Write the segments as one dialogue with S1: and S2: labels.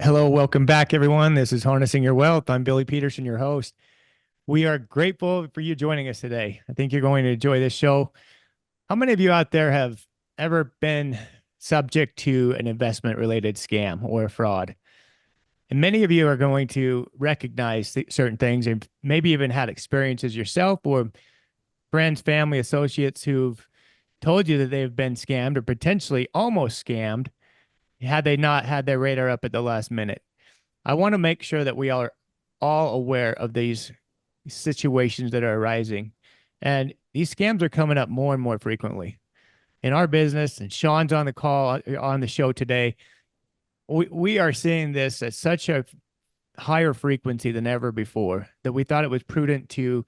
S1: Hello, welcome back, everyone. This is Harnessing Your Wealth. I'm Billy Peterson, your host. We are grateful for you joining us today. I think you're going to enjoy this show. How many of you out there have ever been subject to an investment related scam or fraud? And many of you are going to recognize certain things and maybe even had experiences yourself or friends, family, associates who've told you that they've been scammed or potentially almost scammed had they not had their radar up at the last minute. I want to make sure that we are all aware of these situations that are arising. And these scams are coming up more and more frequently in our business. And Shaun's on the call on the show today. We are seeing this at such a higher frequency than ever before that we thought it was prudent to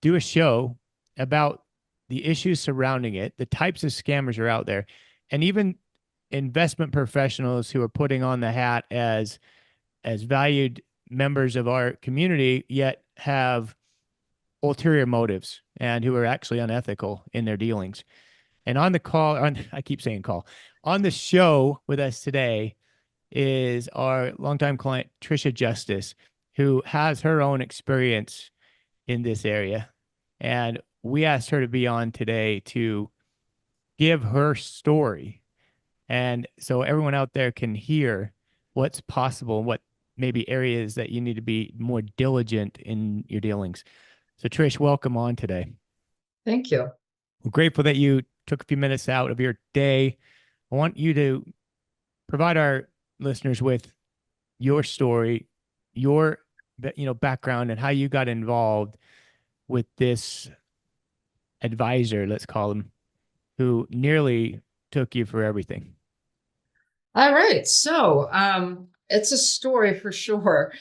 S1: do a show about the issues surrounding it, the types of scammers are out there, and even investment professionals who are putting on the hat as valued members of our community, yet have ulterior motives and who are actually unethical in their dealings. And on the call, I keep saying call, on the show with us today is our longtime client, Tricia Justice, who has her own experience in this area. And we asked her to be on today to give her story. And so everyone out there can hear what's possible and what maybe areas that you need to be more diligent in your dealings. So Trish, welcome on today.
S2: Thank you.
S1: We're grateful that you took a few minutes out of your day. I want you to provide our listeners with your story, your background and how you got involved with this advisor, let's call him, who nearly took you for everything.
S2: All right. It's a story for sure.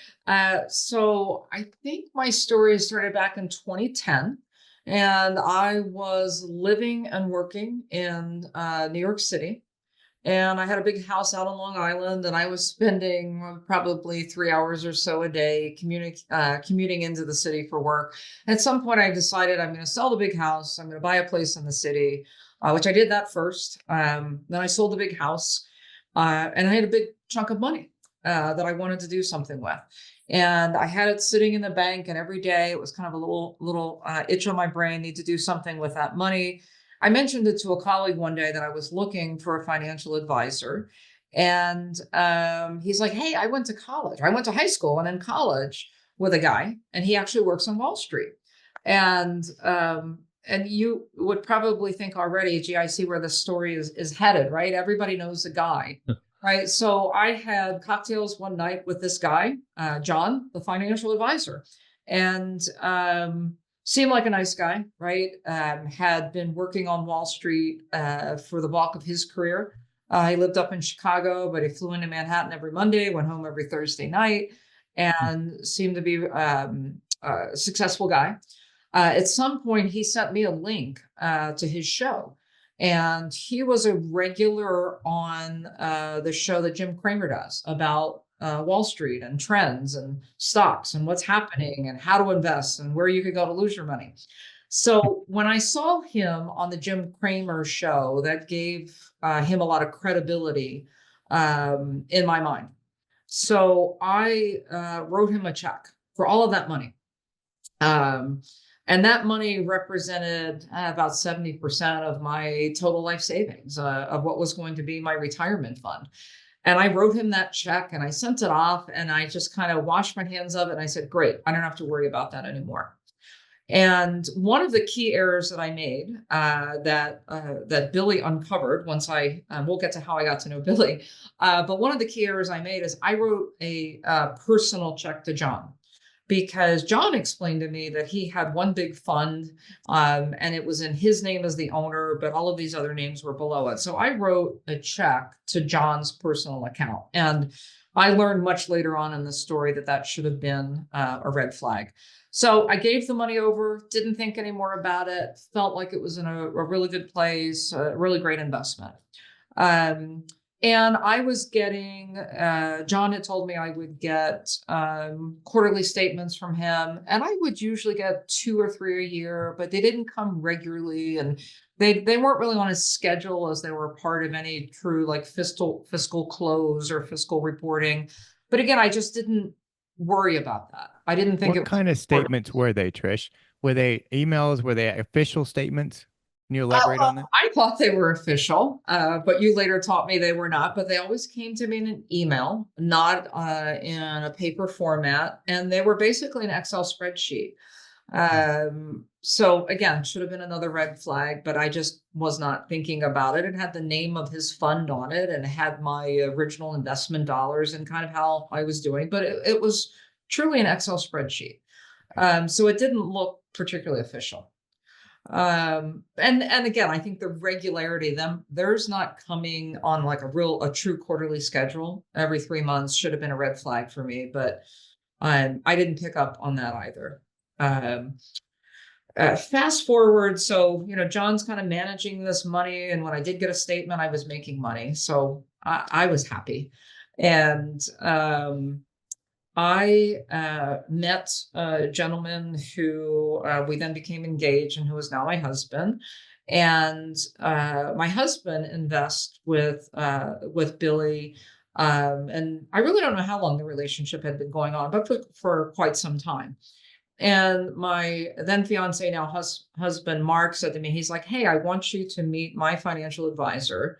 S2: So I think my story started back in 2010, and I was living and working in New York City. And I had a big house out on Long Island, and I was spending probably 3 hours or so a day commuting into the city for work. At some point, I decided I'm going to sell the big house. I'm going to buy a place in the city, which I did that first. Then I sold the big house, and I had a big chunk of money that I wanted to do something with. And I had it sitting in the bank, and every day it was kind of a little itch on my brain, need to do something with that money. I mentioned it to a colleague one day that I was looking for a financial advisor. And he's like, hey, I went to college. I went to high school and then college with a guy, and he actually works on Wall Street. And you would probably think already, gee, I see where the story is headed, right? Everybody knows the guy, right? So I had cocktails one night with this guy, John, the financial advisor, and seemed like a nice guy, right? Had been working on Wall Street for the bulk of his career. He lived up in Chicago, but he flew into Manhattan every Monday, went home every Thursday night, and seemed to be a successful guy. At some point, he sent me a link to his show. And he was a regular on the show that Jim Cramer does about Wall Street and trends and stocks and what's happening and how to invest and where you could go to lose your money. So when I saw him on the Jim Cramer show, that gave him a lot of credibility in my mind. So I wrote him a check for all of that money. And that money represented about 70% of my total life savings of what was going to be my retirement fund. And I wrote him that check and I sent it off, and I just kind of washed my hands of it. And I said, great, I don't have to worry about that anymore. And one of the key errors that I made that Billy uncovered once we'll get to how I got to know Billy, but one of the key errors I made is I wrote a personal check to John, because John explained to me that he had one big fund, and it was in his name as the owner, but all of these other names were below it. So I wrote a check to John's personal account. And I learned much later on in the story that that should have been a red flag. So I gave the money over, didn't think any more about it, felt like it was in a really good place, a really great investment. And I was getting, John had told me I would get quarterly statements from him, and I would usually get 2 or 3 a year, but they didn't come regularly, and they weren't really on his schedule as they were part of any true like fiscal close or fiscal reporting. But again, I just didn't worry about that. I didn't think
S1: What
S2: it was
S1: kind of
S2: important.
S1: statements were they, Trish? Were they emails? Were they official statements? Can you elaborate on that?
S2: I thought they were official, but you later taught me they were not. But they always came to me in an email, not in a paper format, and they were basically an Excel spreadsheet. So again, should have been another red flag, but I just was not thinking about it. It had the name of his fund on it and had my original investment dollars and kind of how I was doing, but it was truly an Excel spreadsheet. So it didn't look particularly official. And again, I think the regularity, theirs not coming on like a true quarterly schedule every 3 months should have been a red flag for me, but I didn't pick up on that either. Um, Fast forward, so John's kind of managing this money, and when I did get a statement, I was making money, so I was happy. And I met a gentleman who we then became engaged, and who is now my husband. And my husband invests with Billy. And I really don't know how long the relationship had been going on, but for quite some time. And my then fiance, now husband, Mark, said to me, he's like, "Hey, I want you to meet my financial advisor.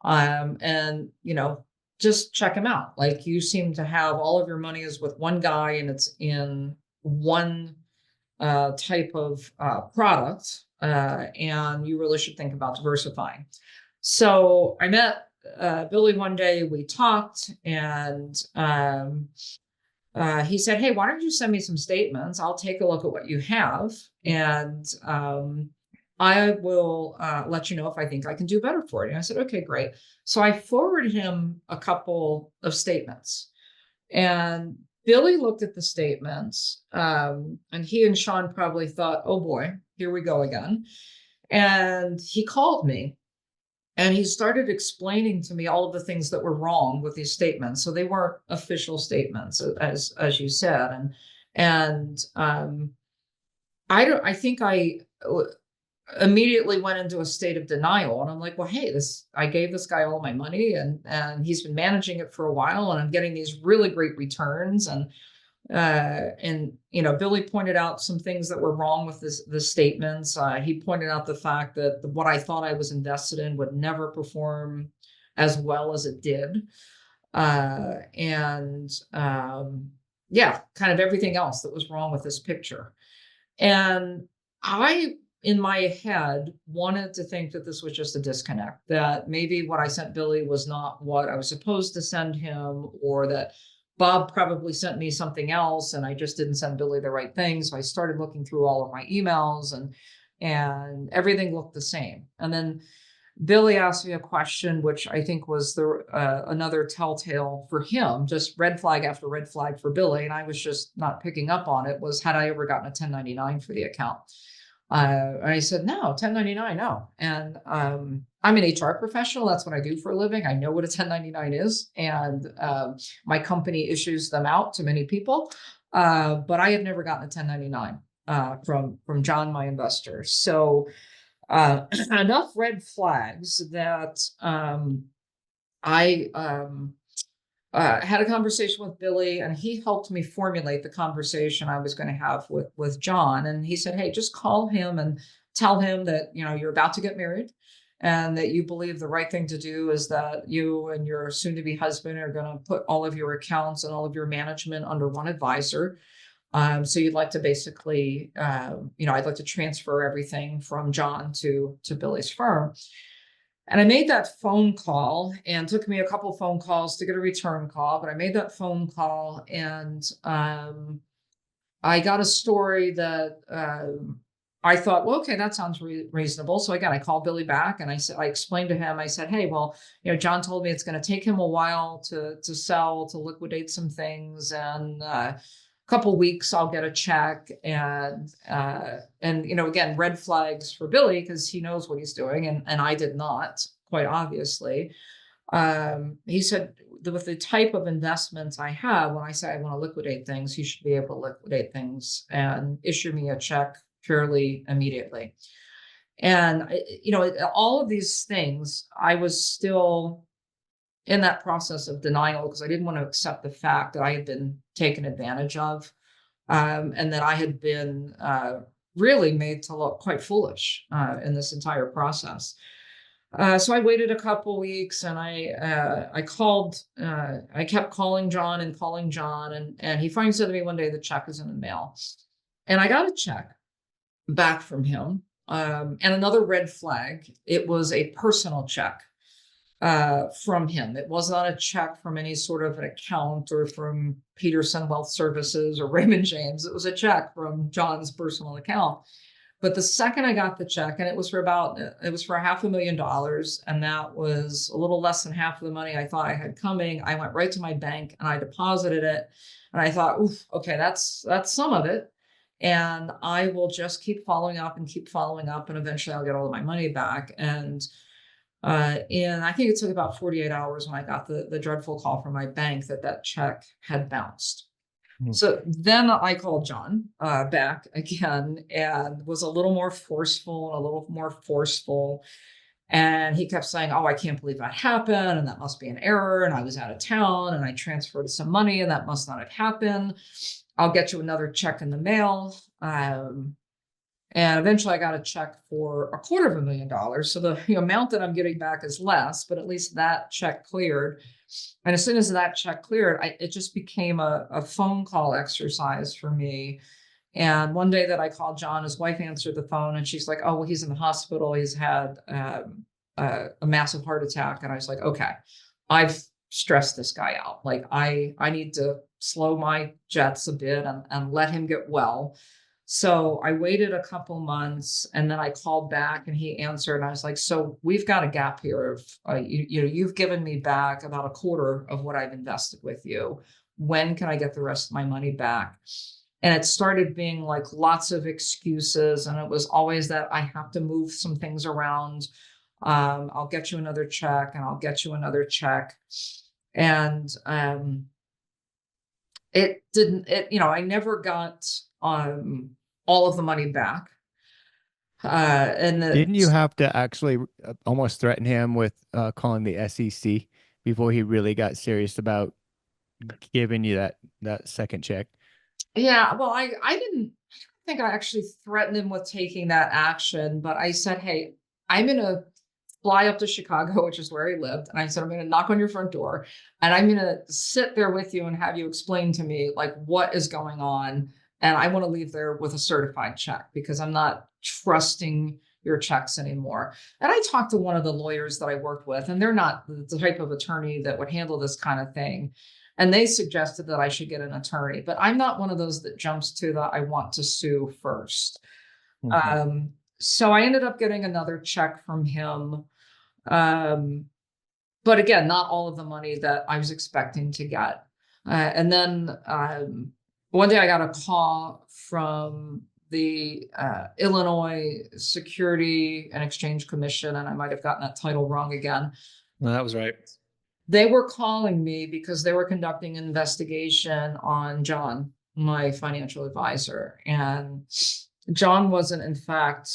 S2: And just check him out. Like, you seem to have all of your money is with one guy, and it's in one type of product. And you really should think about diversifying." So I met Billy one day, we talked, and he said, "Hey, why don't you send me some statements? I'll take a look at what you have, and I will let you know if I think I can do better for you." And I said, "Okay, great." So I forwarded him a couple of statements, and Billy looked at the statements, and he and Shaun probably thought, "Oh boy, here we go again." And he called me, and he started explaining to me all of the things that were wrong with these statements. So they weren't official statements, as you said. And I think I immediately went into a state of denial, and I'm like, "Well, hey, I gave this guy all my money, and he's been managing it for a while, and I'm getting these really great returns." And Billy pointed out some things that were wrong with the statements. He pointed out the fact that what I thought I was invested in would never perform as well as it did. And yeah, kind of everything else that was wrong with this picture. And I, in my head, wanted to think that this was just a disconnect, that maybe what I sent Billy was not what I was supposed to send him, or that Bob probably sent me something else and I just didn't send Billy the right thing. So I started looking through all of my emails, and everything looked the same. And then Billy asked me a question, which I think was another telltale for him, just red flag after red flag for Billy. And I was just not picking up on it, was, had I ever gotten a 1099 for the account? And I said, "No, 1099, no." And I'm an HR professional. That's what I do for a living. I know what a 1099 is. And my company issues them out to many people. But I have never gotten a 1099 from John, my investor. So enough red flags that I had a conversation with Billy, and he helped me formulate the conversation I was going to have with John. And he said, "Hey, just call him and tell him that you're about to get married, and that you believe the right thing to do is that you and your soon-to-be husband are going to put all of your accounts and all of your management under one advisor. So you'd like to basically, I'd like to transfer everything from John to Billy's firm." And I made that phone call, and took me a couple phone calls to get a return call, but I made that phone call, and I got a story that I thought, well, okay, that sounds reasonable. So again, I called Billy back, and I explained to him, I said, "Hey, well, John told me it's going to take him a while to sell, to liquidate some things, and a couple weeks I'll get a check." And again, red flags for Billy, because he knows what he's doing, and I did not, quite obviously. He said, "With the type of investments I have, when I say I want to liquidate things, you should be able to liquidate things and issue me a check fairly immediately." And all of these things, I was still in that process of denial, because I didn't want to accept the fact that I had been taken advantage of, and that I had been really made to look quite foolish in this entire process. So I waited a couple weeks, and I called. I kept calling John and calling John, and he finally said to me one day, the check is in the mail, and I got a check back from him. And another red flag, it was a personal check from him. It was not a check from any sort of an account or from Peterson Wealth Services or Raymond James. It was a check from John's personal account. But the second I got the check, and it was for $500,000, and that was a little less than half of the money I thought I had coming, I went right to my bank and I deposited it. And I thought, oof, okay, that's some of it. And I will just keep following up and keep following up, and eventually I'll get all of my money back. And I think it took about 48 hours when I got the dreadful call from my bank that check had bounced. So then I called John back again and was a little more forceful. And he kept saying, oh, I can't believe that happened. And that must be an error. And I was out of town and I transferred some money and that must not have happened. I'll get you another check in the mail. And eventually I got a check for $250,000. So the amount that I'm getting back is less, but at least that check cleared. And as soon as that check cleared, it just became a phone call exercise for me. And one day that I called John, his wife answered the phone and she's like, oh, well, he's in the hospital. He's had a massive heart attack. And I was like, okay, I've stressed this guy out. Like I need to slow my jets a bit and let him get well. So I waited a couple months and then I called back and he answered. And I was like, so we've got a gap here of, you've given me back about a quarter of what I've invested with you. When can I get the rest of my money back? And it started being like lots of excuses. And it was always that I have to move some things around. I'll get you another check and I'll get you another check. And I never got all of the money back.
S1: Didn't you have to actually almost threaten him with calling the SEC before he really got serious about giving you that second check?
S2: Yeah, well, I didn't think I actually threatened him with taking that action, but I said, hey, I'm going to fly up to Chicago, which is where he lived. And I said, I'm going to knock on your front door and I'm going to sit there with you and have you explain to me like what is going on. And I want to leave there with a certified check because I'm not trusting your checks anymore. And I talked to one of the lawyers that I worked with, and they're not the type of attorney that would handle this kind of thing. And they suggested that I should get an attorney, but I'm not one of those that jumps to the I want to sue first. Mm-hmm. So I ended up getting another check from him. But again, not all of the money that I was expecting to get. And then one day I got a call from the Illinois Security and Exchange Commission, and I might have gotten that title wrong again.
S3: No, that was right.
S2: They were calling me because they were conducting an investigation on John, my financial advisor. And John wasn't, in fact,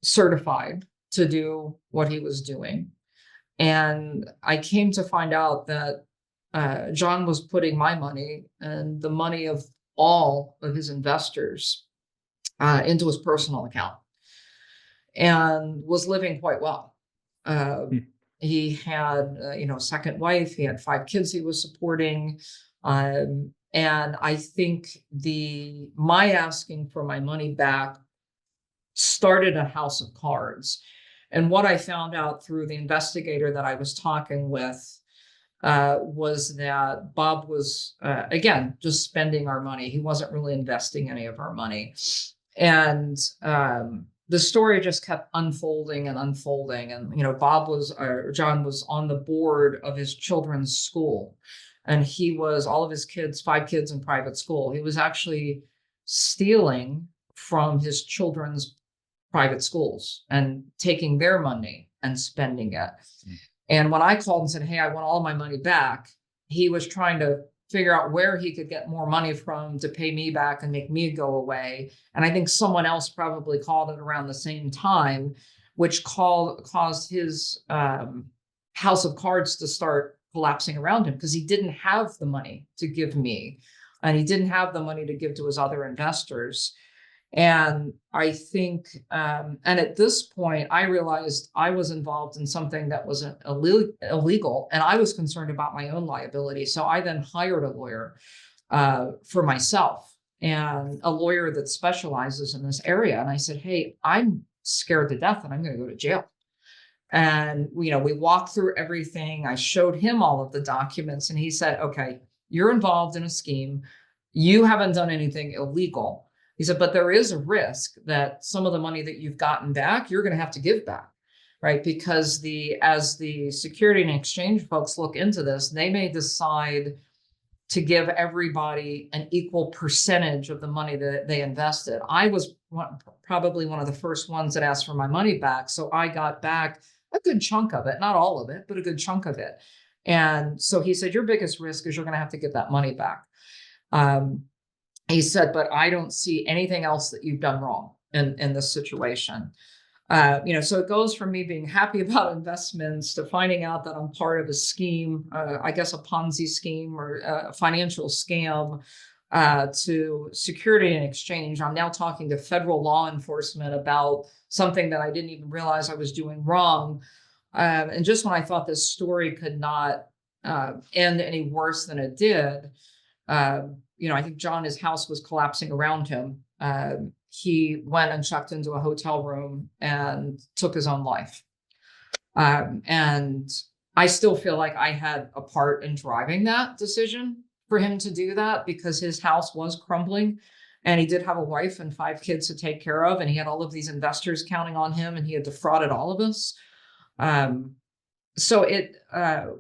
S2: certified to do what he was doing. And I came to find out that John was putting my money and the money of all of his investors into his personal account and was living quite well. He had, a second wife. He had 5 kids he was supporting. And I think my asking for my money back started a house of cards. And what I found out through the investigator that I was talking with was that Bob was, again, just spending our money. He wasn't really investing any of our money. And the story just kept unfolding and unfolding. And, John was on the board of his children's school. And he was all of his kids, 5 kids in private school. He was actually stealing from his children's private schools and taking their money and spending it. And when I called and said, hey, I want all of my money back, he was trying to figure out where he could get more money from to pay me back and make me go away. And I think someone else probably called at around the same time, which caused his house of cards to start collapsing around him because he didn't have the money to give me, and he didn't have the money to give to his other investors. And I think, and at this point, I realized I was involved in something that was illegal, and I was concerned about my own liability. So I then hired a lawyer for myself, and a lawyer that specializes in this area. And I said, hey, I'm scared to death and I'm going to go to jail. And, you know, we walked through everything. I showed him all of the documents and he said, okay, you're involved in a scheme. You haven't done anything illegal. He said, but there is a risk that some of the money that you've gotten back, you're going to have to give back, right? Because as the Security and Exchange folks look into this, they may decide to give everybody an equal percentage of the money that they invested. I was probably one of the first ones that asked for my money back. So I got back a good chunk of it, not all of it, but a good chunk of it. And so he said, your biggest risk is you're going to have to get that money back. He said, but I don't see anything else that you've done wrong in this situation. You know, so it goes from me being happy about investments to finding out that I'm part of a scheme, I guess a Ponzi scheme or a financial scam, to Security and Exchange. I'm now talking to federal law enforcement about something that I didn't even realize I was doing wrong. And just when I thought this story could not end any worse than it did, you know, I think John, his house was collapsing around him. He went and checked into a hotel room and took his own life. And I still feel like I had a part in driving that decision for him to do that, because his house was crumbling and he did have a wife and 5 kids to take care of. And he had all of these investors counting on him and he had defrauded all of us. So it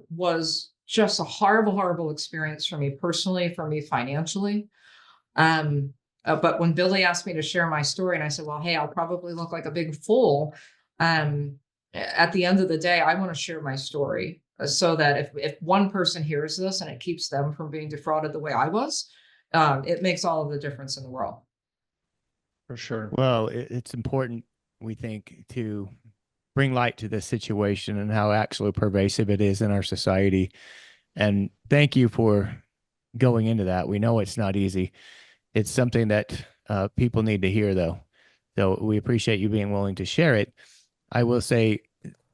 S2: was just a horrible, horrible experience for me personally, for me financially. But when Billy asked me to share my story and I said, well, hey, I'll probably look like a big fool. At the end of the day, I want to share my story so that if one person hears this and it keeps them from being defrauded the way I was, it makes all of the difference in the world.
S3: For sure.
S1: Well, it's important, we think, to bring light to this situation and how actually pervasive it is in our society. And thank you for going into that. We know it's not easy. It's something that people need to hear, though. So we appreciate you being willing to share it. I will say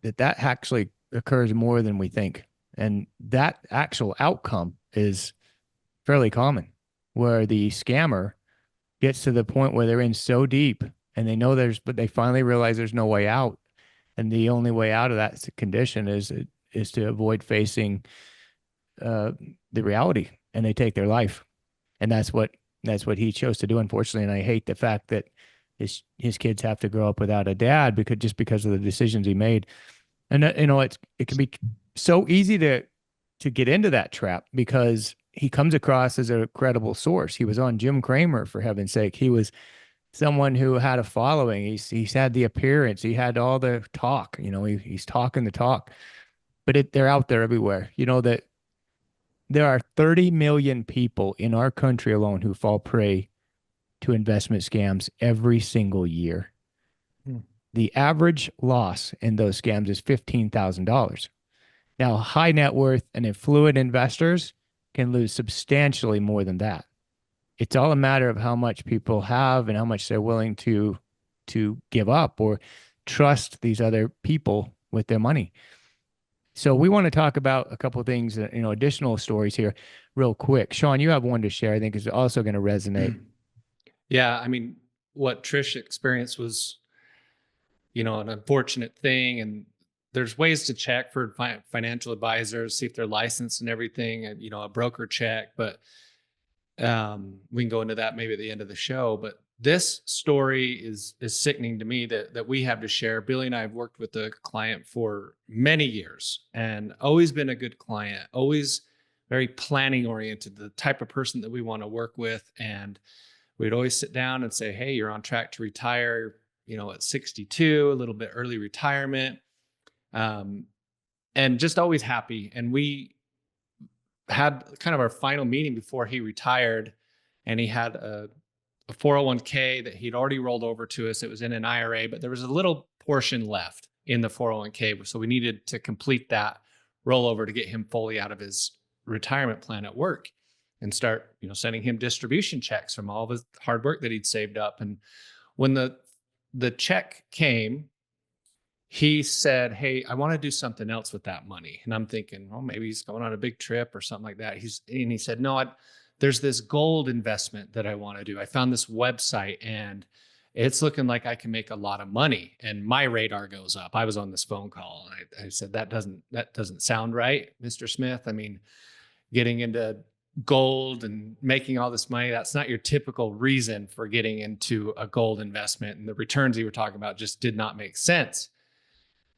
S1: that that actually occurs more than we think. And that actual outcome is fairly common, where the scammer gets to the point where they're in so deep and they know but they finally realize there's no way out. And the only way out of that condition is to avoid facing the reality, and they take their life. And that's what he chose to do, unfortunately. And I hate the fact that his kids have to grow up without a dad because of the decisions he made. And you know, it can be so easy to get into that trap because he comes across as a credible source. He was on Jim Cramer, for heaven's sake. He was someone who had a following. He's had the appearance. He had all the talk. You know, he's talking the talk. But they're out there everywhere. You know that there are 30 million people in our country alone who fall prey to investment scams every single year. The average loss in those scams is $15,000. Now, high net worth and affluent investors can lose substantially more than that. It's all a matter of how much people have and how much they're willing to give up or trust these other people with their money. So we want to talk about a couple of things, you know, additional stories here real quick. Shaun, you have one to share, I think is also going to resonate.
S3: Yeah. I mean, what Trish experienced was, you know, an unfortunate thing. And there's ways to check for financial advisors, see if they're licensed and everything, and, you know, a broker check, but we can go into that maybe at the end of the show. But this story is sickening to me that we have to share. Billy and I have worked with the client for many years and always been a good client, always very planning oriented, the type of person that we want to work with. And we'd always sit down and say, hey, you're on track to retire, you know, at 62, a little bit early retirement, and just always happy. And we had kind of our final meeting before he retired, and he had a 401k that he'd already rolled over to us. It was in an IRA, but there was a little portion left in the 401k. So we needed to complete that rollover to get him fully out of his retirement plan at work and start, sending him distribution checks from all of his hard work that he'd saved up. And when the check came, he said, "Hey, I want to do something else with that money." And I'm thinking, well, maybe he's going on a big trip or something like that. He said, "No, there's this gold investment that I want to do. I found this website and it's looking like I can make a lot of money." And my radar goes up. I was on this phone call and I said, that doesn't sound right, Mr. Smith. I mean, getting into gold and making all this money, that's not your typical reason for getting into a gold investment. And the returns you were talking about just did not make sense.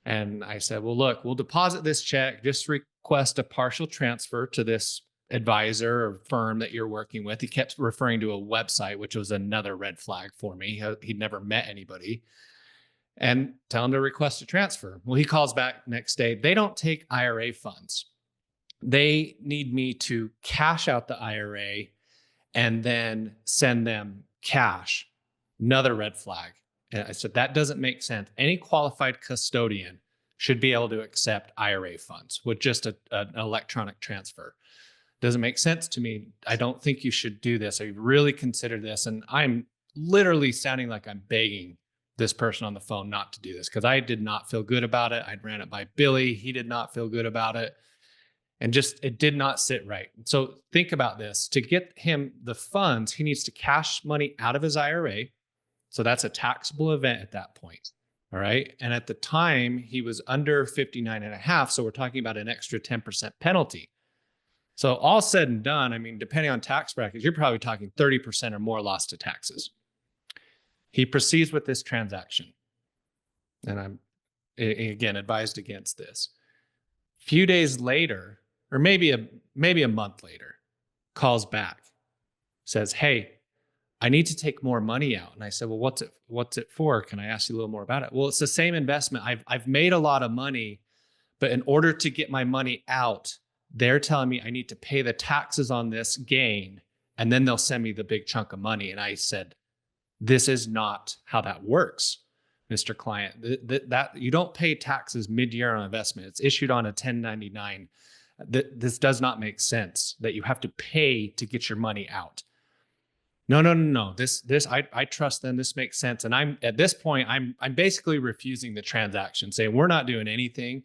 S3: And I said, well, look, we'll deposit this check, just request a partial transfer to this advisor or firm that you're working with. He kept referring to a website, which was another red flag for me. He'd never met anybody. And tell him to request a transfer. Well, he calls back next day. They don't take IRA funds. They need me to cash out the IRA and then send them cash. Another red flag. And I said, that doesn't make sense. Any qualified custodian should be able to accept IRA funds with just an electronic transfer. Doesn't make sense to me. I don't think you should do this. I really considered this. And I'm literally sounding like I'm begging this person on the phone not to do this because I did not feel good about it. I'd ran it by Billy. He did not feel good about it. And just, it did not sit right. So think about this. To get him the funds, he needs to cash money out of his IRA. So that's a taxable event at that point. All right. And at the time he was under 59 and a half. So we're talking about an extra 10% penalty. So all said and done, I mean, depending on tax brackets, you're probably talking 30% or more lost to taxes. He proceeds with this transaction. And I'm, again, advised against this. Few days later, or maybe a month later, calls back, says, "Hey, I need to take more money out." And I said, "Well, what's it for? Can I ask you a little more about it?" "Well, it's the same investment. I've made a lot of money, but in order to get my money out, they're telling me I need to pay the taxes on this gain, and then they'll send me the big chunk of money." And I said, "This is not how that works, Mr. Client. That you don't pay taxes mid-year on investment. It's issued on a 1099. This does not make sense that you have to pay to get your money out." No. I trust them. This makes sense. And I'm at this point, I'm basically refusing the transaction, saying we're not doing anything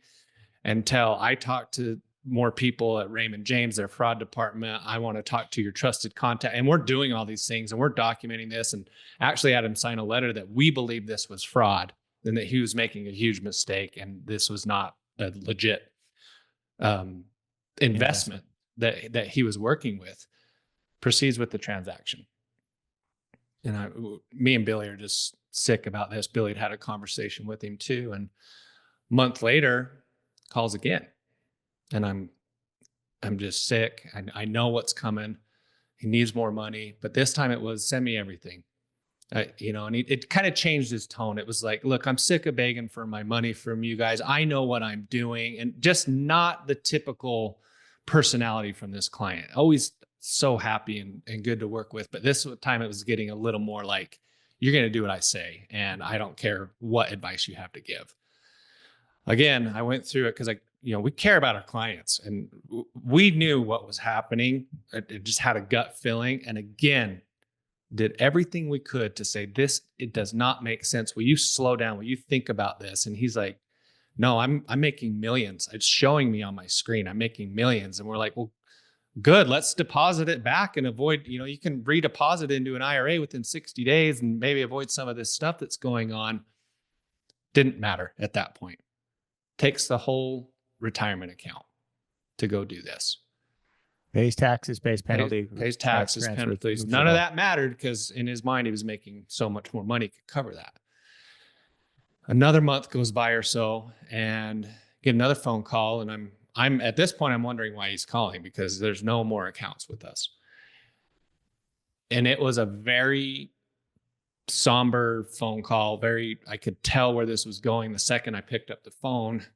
S3: until I talk to more people at Raymond James, their fraud department. I want to talk to your trusted contact. And we're doing all these things and we're documenting this, and actually had him sign a letter that we believe this was fraud and that he was making a huge mistake and this was not a legit investment that he was working with. Proceeds with the transaction. And me and Billy are just sick about this. Billy had had a conversation with him too. And a month later, calls again. And I'm just sick. I know what's coming. He needs more money. But this time it was, "Send me everything." And it kind of changed his tone. It was like, "Look, I'm sick of begging for my money from you guys. I know what I'm doing." And just not the typical personality from this client. Always so happy and good to work with. But this time it was getting a little more like, "You're going to do what I say, and I don't care what advice you have to give." Again, I went through it because we care about our clients and we knew what was happening. It just had a gut feeling. And again, did everything we could to say, it does not make sense. Will you slow down? Will you think about this? And he's like, "No, I'm making millions. It's showing me on my screen. I'm making millions." And we're like, "Well, good. Let's deposit it back and avoid, you can redeposit into an IRA within 60 days and maybe avoid some of this stuff that's going on." Didn't matter at that point. Takes the whole retirement account to go do this.
S1: Pays taxes, pays penalty.
S3: Pays taxes, penalties. None of that mattered because in his mind, he was making so much more money, could cover that. Another month goes by or so and get another phone call. And I'm at this point, I'm wondering why he's calling because there's no more accounts with us. And it was a very somber phone call. I could tell where this was going the second I picked up the phone.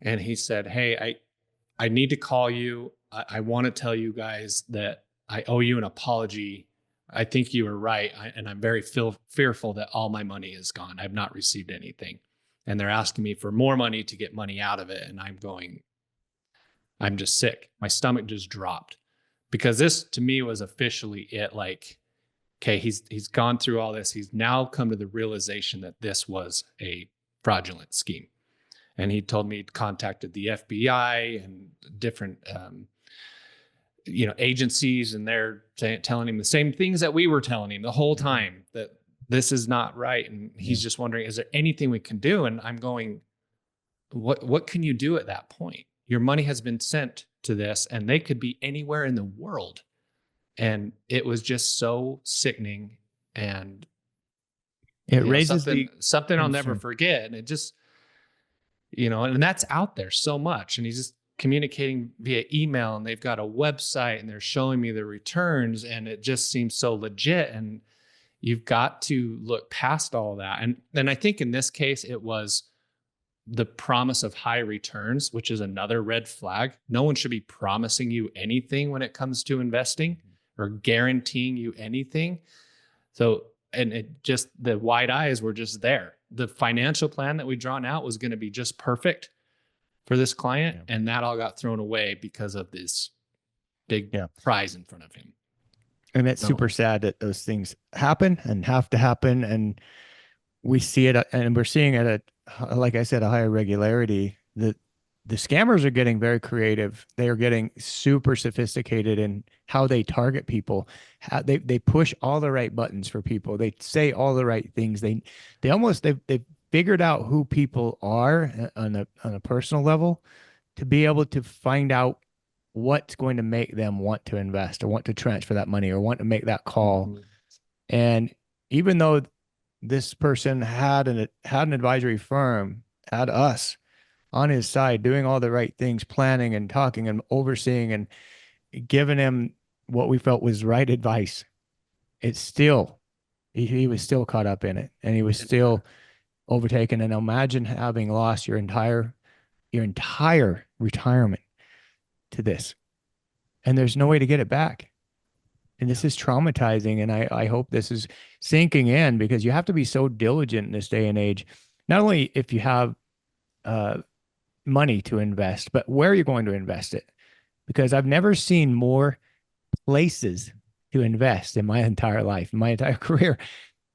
S3: And he said, "Hey, I need to call you. I want to tell you guys that I owe you an apology. I think you were right. And I'm very fearful that all my money is gone. I've not received anything. And they're asking me for more money to get money out of it." And I'm going, I'm just sick. My stomach just dropped because this to me was officially it. Like, okay, he's gone through all this. He's now come to the realization that this was a fraudulent scheme. And he told me he'd contacted the FBI and different, agencies, and they're telling him the same things that we were telling him the whole time, that this is not right. And he's just wondering, is there anything we can do? And I'm going, what can you do at that point? Your money has been sent to this, and they could be anywhere in the world. And it was just so sickening, and
S1: It raises
S3: something I'll never
S1: concern.
S3: forget. And it just, and that's out there so much. And he's just communicating via email, and they've got a website, and they're showing me the returns, and it just seems so legit. And you've got to look past all that. And then I think in this case, it was the promise of high returns, which is another red flag. No one should be promising you anything when it comes to investing or guaranteeing you anything. So, and it just, the wide eyes were just there. The financial plan that we drawn out was going to be just perfect for this client. Yeah. And that all got thrown away because of this big prize in front of him.
S1: And it's super sad that those things happen and have to happen. And we see it, and we're seeing it at, like I said, a higher regularity. The scammers are getting very creative. They are getting super sophisticated in how they target people. How they push all the right buttons for people. They say all the right things. They've figured out who people are on a personal level to be able to find out what's going to make them want to invest or want to transfer that money or want to make that call. Mm-hmm. And even though this person had an advisory firm, had us on his side, doing all the right things, planning and talking and overseeing and giving him what we felt was right advice, it's still, he was still caught up in it, and he was still overtaken. And imagine having lost your entire retirement to this, and there's no way to get it back. And this is traumatizing. And I hope this is sinking in, because you have to be so diligent in this day and age, not only if you have money to invest, but where you're going to invest it. Because I've never seen more places to invest in my entire life, in my entire career.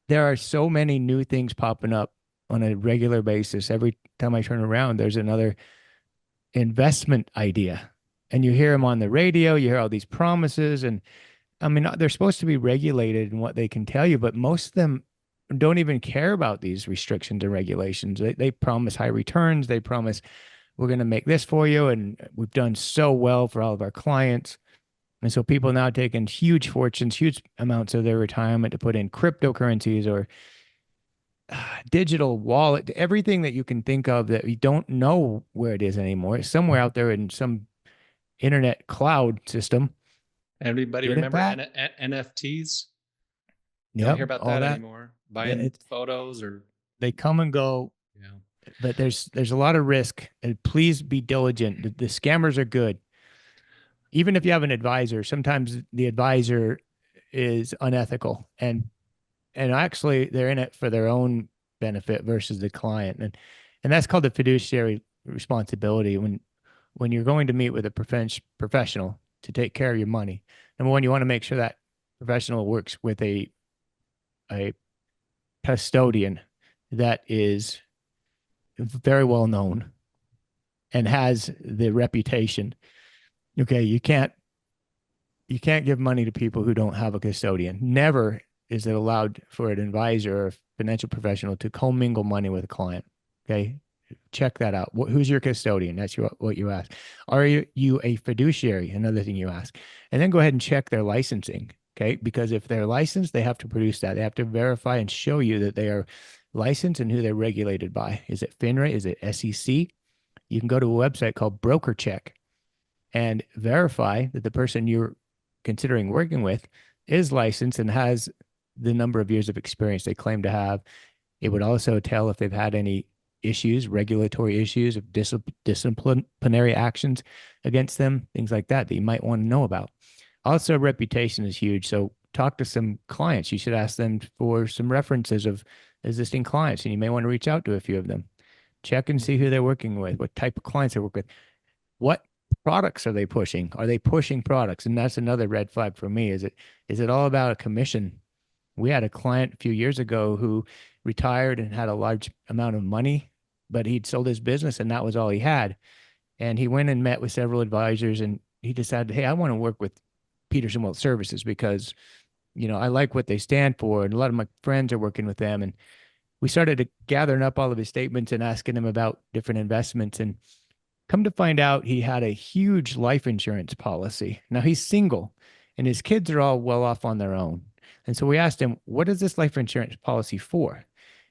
S1: There are so many new things popping up on a regular basis. Every time I turn around, there's another investment idea. And you hear them on the radio, you hear all these promises. And I mean, they're supposed to be regulated in what they can tell you, but most of them don't even care about these restrictions and regulations. They promise high returns. They promise, we're going to make this for you. And we've done so well for all of our clients. And so people now taking huge fortunes, huge amounts of their retirement to put in cryptocurrencies or digital wallet, everything that you can think of that you don't know where it is anymore. It's somewhere out there in some internet cloud system.
S3: Everybody remember NFTs? You don't hear about that anymore. Buying photos, or
S1: they come and go. Yeah. But there's a lot of risk. And please be diligent. The scammers are good. Even if you have an advisor, sometimes the advisor is unethical, and actually they're in it for their own benefit versus the client. And that's called the fiduciary responsibility. When you're going to meet with a professional to take care of your money, number one, you want to make sure that professional works with a custodian that is very well known and has the reputation. Okay, you can't give money to people who don't have a custodian. Never is it allowed for an advisor or a financial professional to commingle money with a client. Okay, check that out. Who's your custodian? That's what you ask. Are you a fiduciary? Another thing you ask. And then go ahead and check their licensing. Okay, because if they're licensed, they have to produce that. They have to verify and show you that they are licensed and who they're regulated by. Is it FINRA? Is it SEC? You can go to a website called Broker Check and verify that the person you're considering working with is licensed and has the number of years of experience they claim to have. It would also tell if they've had any issues, regulatory issues, of disciplinary actions against them, things like that you might want to know about. Also, reputation is huge. So talk to some clients. You should ask them for some references of existing clients, and you may want to reach out to a few of them. Check and see who they're working with, what type of clients they work with, what products are they pushing? Are they pushing products? And that's another red flag for me. Is it all about a commission? We had a client a few years ago who retired and had a large amount of money, but he'd sold his business and that was all he had. And he went and met with several advisors and he decided, hey, I want to work with Peterson Wealth Services because, I like what they stand for. And a lot of my friends are working with them. And we started gathering up all of his statements and asking him about different investments. And come to find out, he had a huge life insurance policy. Now he's single and his kids are all well off on their own. And so we asked him, what is this life insurance policy for?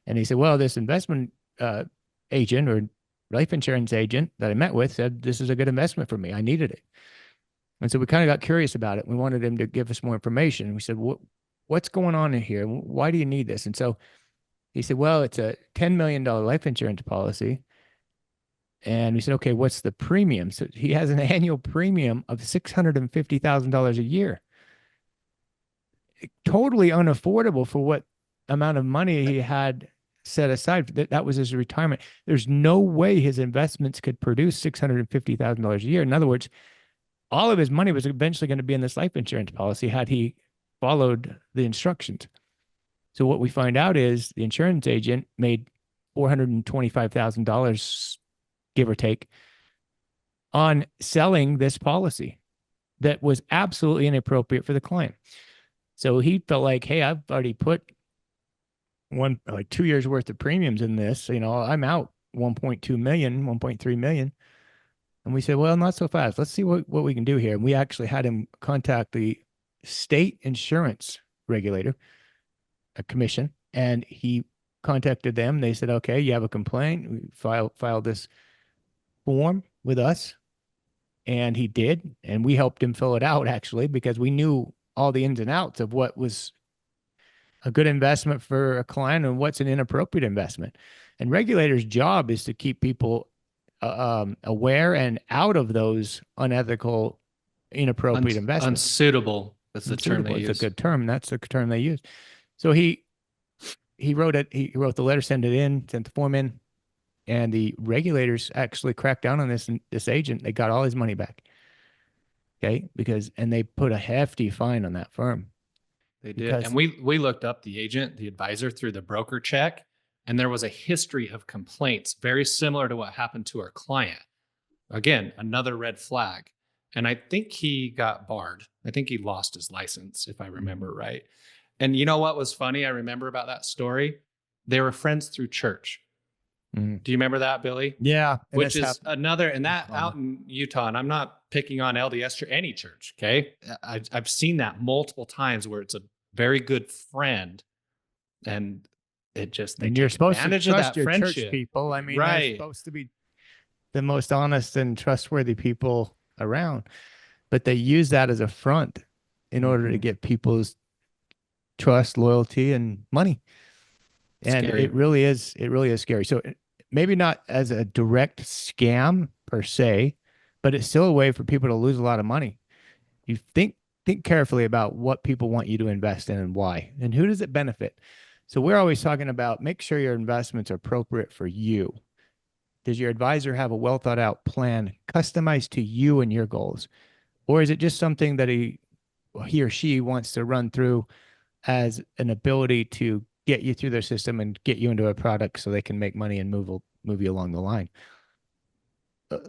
S1: And he said, well, this investment agent or life insurance agent that I met with said, this is a good investment for me. I needed it. And so we kind of got curious about it. We wanted him to give us more information. And we said, what's going on in here? Why do you need this? And so he said, well, it's a $10 million life insurance policy. And we said, okay, what's the premium? So he has an annual premium of $650,000 a year. Totally unaffordable for what amount of money he had set aside. That was his retirement. There's no way his investments could produce $650,000 a year. In other words, all of his money was eventually going to be in this life insurance policy had he followed the instructions. So what we find out is the insurance agent made $425,000, give or take, on selling this policy that was absolutely inappropriate for the client. So he felt like, hey, I've already put 2 years worth of premiums in this. I'm out 1.2 million, 1.3 million. And we said, well, not so fast. Let's see what we can do here. And we actually had him contact the state insurance regulator, a commission, and he contacted them. They said, okay, you have a complaint. We filed this form with us. And he did. And we helped him fill it out, actually, because we knew all the ins and outs of what was a good investment for a client and what's an inappropriate investment. And regulators' job is to keep people aware and out of those unethical, inappropriate investments.
S3: Unsuitable is the term they use.
S1: It's a good term. That's the term they use. So he wrote it. He wrote the letter, sent the form in, and the regulators actually cracked down on this agent. They got all his money back. Okay, and they put a hefty fine on that firm.
S3: They did. And we looked up the agent, the advisor, through the broker check, and there was a history of complaints very similar to what happened to our client. Again, another red flag. And I think he got barred. I think he lost his license, if I remember right. And you know what was funny? I remember about that story. They were friends through church. Mm-hmm. Do you remember that, Billy?
S1: Yeah.
S3: Which is another, and that out in Utah, and I'm not picking on LDS or any church, okay? I've seen that multiple times where it's a very good friend, and you're supposed to trust your church people. I mean, right. They're supposed to be the most honest and trustworthy people around, but they use that as a front in order to get people's trust, loyalty, and money. And scary. It really is scary. So maybe not as a direct scam per se, but it's still a way for people to lose a lot of money. You think carefully about what people want you to invest in and why, and who does it benefit. So we're always talking about make sure your investments are appropriate for you. Does your advisor have a well thought out plan customized to you and your goals? Or is it just something that he or she wants to run through as an ability to get you through their system and get you into a product so they can make money and move you along the line?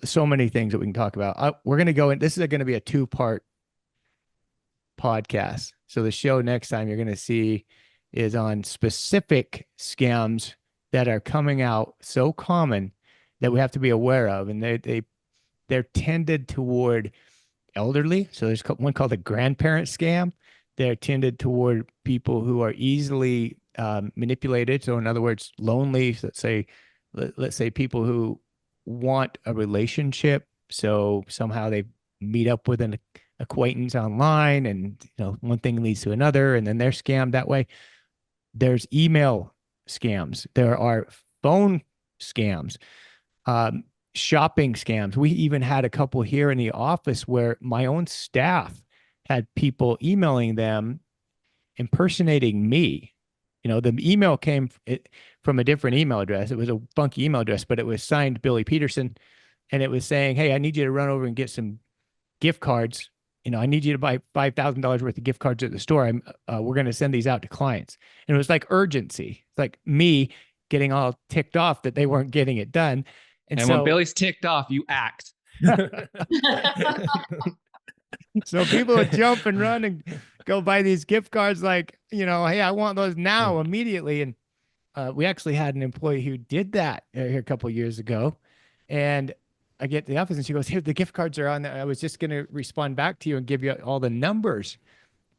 S3: So many things that we can talk about. We're going to go in. This is going to be a 2-part podcast. So the show next time you're going to see is on specific scams that are coming out so common that we have to be aware of. And they're tended toward elderly. So there's one called the grandparent scam. They're tended toward people who are easily manipulated. So in other words, lonely. So let's say people who want a relationship. So somehow they meet up with an acquaintance online, and one thing leads to another, and then they're scammed that way. There's email scams. There are phone scams, shopping scams. We even had a couple here in the office where my own staff had people emailing them, impersonating me. The email came from a different email address. It was a funky email address, but it was signed Billy Peterson.
S1: and it was saying, hey, I need you to run over and get some gift cards. I need you to buy $5,000 worth of gift cards at the store. We're going to send these out to clients. And it was like urgency. It's like me getting all ticked off that they weren't getting it done.
S4: And
S1: so,
S4: when Billy's ticked off, you act.
S1: So people would jump and run and go buy these gift cards like, hey, I want those now immediately. And we actually had an employee who did that here a couple of years ago. And I get to the office and she goes, here, the gift cards are on there. I was just going to respond back to you and give you all the numbers.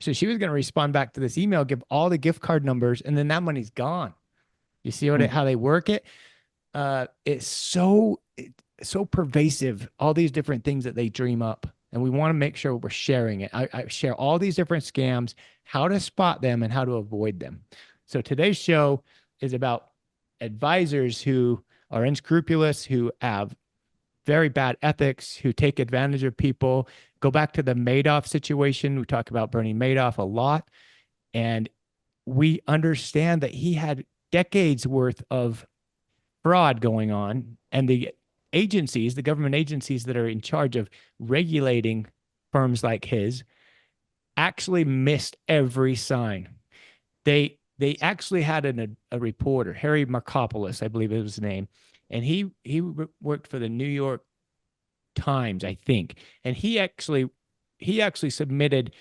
S1: So she was going to respond back to this email, give all the gift card numbers, and then that money's gone. You see how they work it? It's so pervasive, all these different things that they dream up. And we want to make sure we're sharing it. I share all these different scams, how to spot them and how to avoid them. So today's show is about advisors who are unscrupulous, who have very bad ethics, who take advantage of people. Go back to the Madoff situation. We talk about Bernie Madoff a lot. And we understand that he had decades worth of fraud going on. And the agencies, the government agencies that are in charge of regulating firms like his, actually missed every sign. They actually had a reporter, Harry Markopoulos, I believe it was his name, and he worked for the New York Times, I think, and he actually submitted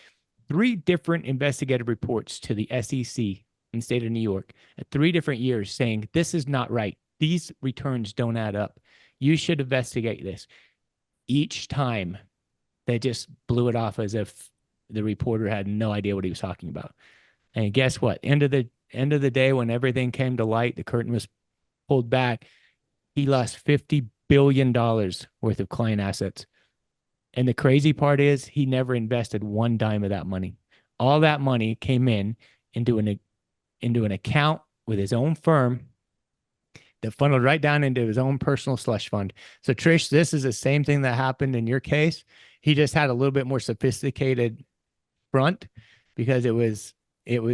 S1: 3 different investigative reports to the SEC in the state of New York at 3 different years saying, this is not right. These returns don't add up. You should investigate this. Each time they just blew it off as if the reporter had no idea what he was talking about. And guess what? End of the day, when everything came to light, the curtain was pulled back, he lost $50 billion worth of client assets. And the crazy part is he never invested one dime of that money. All that money came into an account with his own firm that funneled right down into his own personal slush fund. So Trish, this is the same thing that happened in your case. He just had a little bit more sophisticated front because it was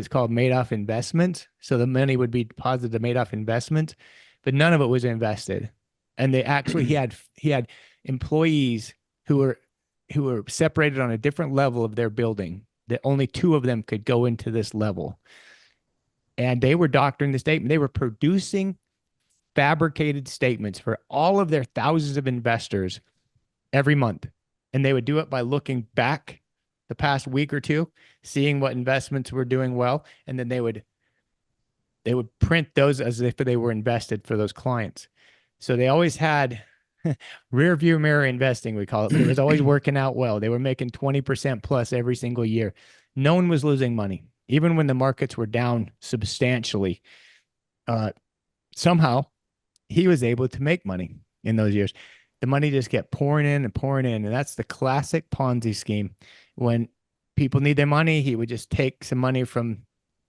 S1: called Madoff Investment. So the money would be deposited to Madoff Investment, but none of it was invested. And they actually, he had employees who were separated on a different level of their building, that only 2 of them could go into this level. And they were doctoring the statement. They were producing fabricated statements for all of their thousands of investors every month. And they would do it by looking back the past week or 2, seeing what investments were doing well. And then they would print those as if they were invested for those clients. So they always had rear view mirror investing, we call it, but it was always working out well. They were making 20% plus every single year. No one was losing money, even when the markets were down substantially. Somehow he was able to make money in those years. The money just kept pouring in. And that's the classic Ponzi scheme. When people need their money, he would just take some money from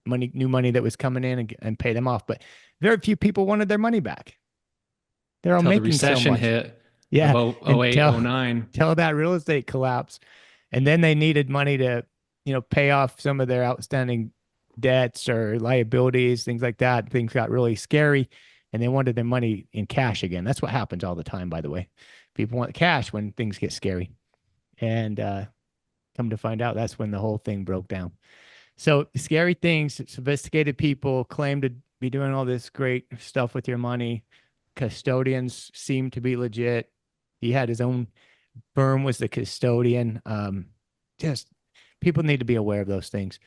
S1: new money that was coming in and pay them off. But very few people wanted their money back. They're all making so much.
S3: The recession hit.
S1: Yeah.
S3: Of 08, 09.
S1: Till that real estate collapse. And then they needed money to, pay off some of their outstanding debts or liabilities, things like that. Things got really scary and they wanted their money in cash again. That's what happens all the time, by the way. People want cash when things get scary. And come to find out, that's when the whole thing broke down. So scary things, sophisticated people claim to be doing all this great stuff with your money. Custodians seem to be legit. He had his own firm, was the custodian. Just people need to be aware of those things.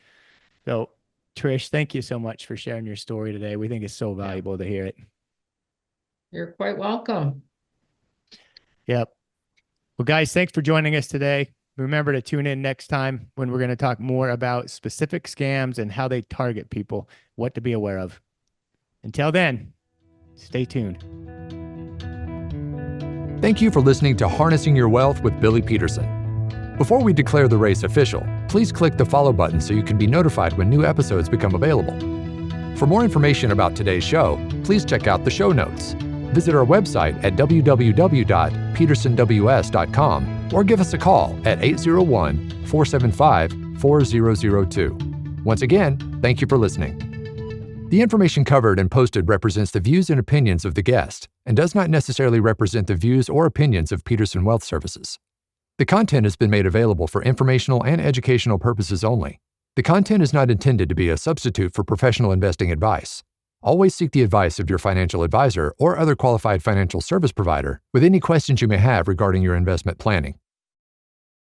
S1: So Trish, thank you so much for sharing your story today. We think it's so valuable to hear it.
S2: You're quite welcome.
S1: Yep. Well, guys, thanks for joining us today. Remember to tune in next time when we're going to talk more about specific scams and how they target people, what to be aware of. Until then, stay tuned.
S5: Thank you for listening to Harnessing Your Wealth with Billy Peterson. Before we declare the race official, please click the follow button so you can be notified when new episodes become available. For more information about today's show, please check out the show notes. Visit our website at www.petersonws.com or give us a call at 801-475-4002. Once again, thank you for listening. The information covered and posted represents the views and opinions of the guest and does not necessarily represent the views or opinions of Peterson Wealth Services. The content has been made available for informational and educational purposes only. The content is not intended to be a substitute for professional investing advice. Always seek the advice of your financial advisor or other qualified financial service provider with any questions you may have regarding your investment planning.